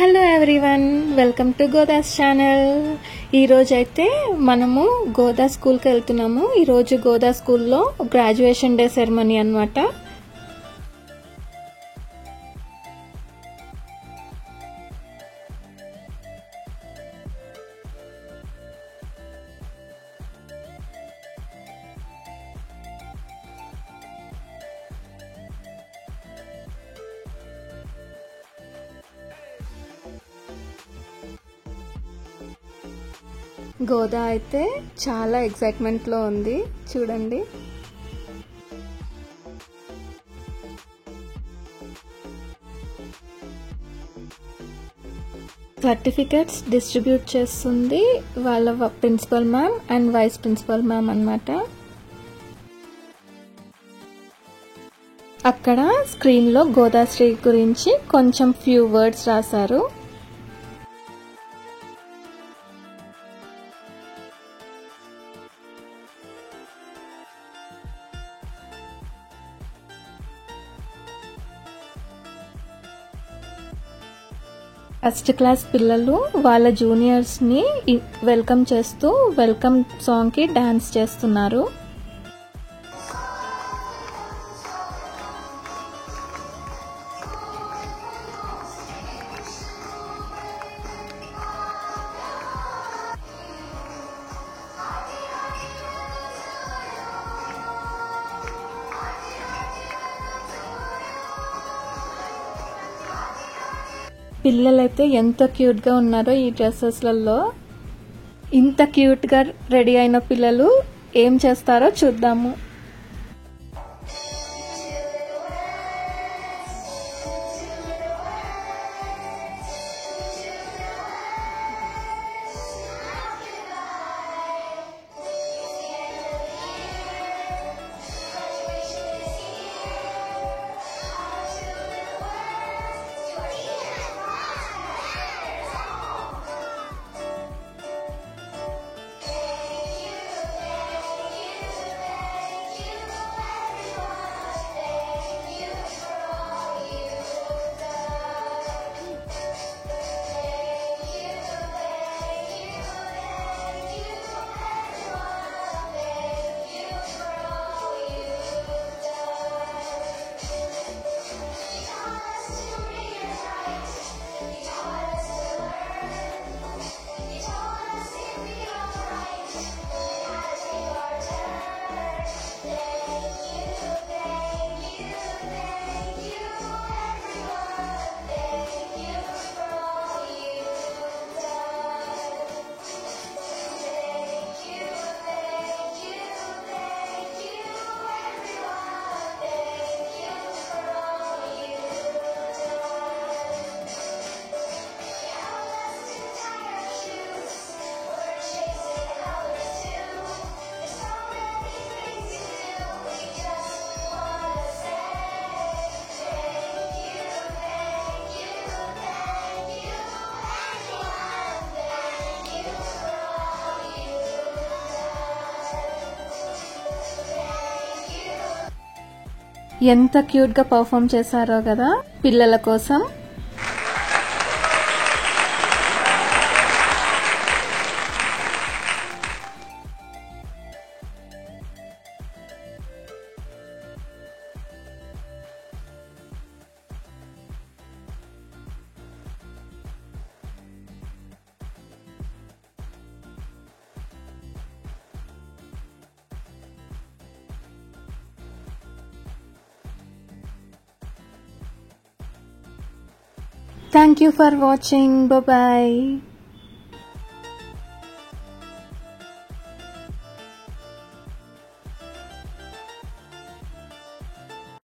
Hello everyone, welcome to Godas channel. ఈరోజు అయితే మనము గోదా స్కూల్కి వెళ్తున్నాము. ఈరోజు గోదా స్కూల్లో గ్రాడ్యుయేషన్ డే సెరమనీ అన్నమాట. గోదా అయితే చాలా ఎక్సైట్మెంట్లో ఉంది, చూడండి. సర్టిఫికెట్స్ డిస్ట్రిబ్యూట్ చేస్తుంది వాళ్ళ principal ma'am and vice principal ma'am అన్నమాట. అక్కడ స్క్రీన్లో గోదాశ్రీ గురించి కొంచెం ఫ్యూ వర్డ్స్ రాశారు. ఫస్ట్ క్లాస్ పిల్లలు వాళ్ళ జూనియర్స్ని వెల్కమ్ చేస్తూ వెల్కమ్ సాంగ్కి డాన్స్ చేస్తున్నారు. పిల్లలైతే ఎంత క్యూట్గా ఉన్నారో ఈ డ్రెస్సెస్లలో. ఇంత క్యూట్గా రెడీ అయిన పిల్లలు ఏం చేస్తారో చూద్దాము. ఎంత క్యూట్గా పర్ఫామ్ చేశారో కదా పిల్లల కోసం. Thank you for watching. Bye bye.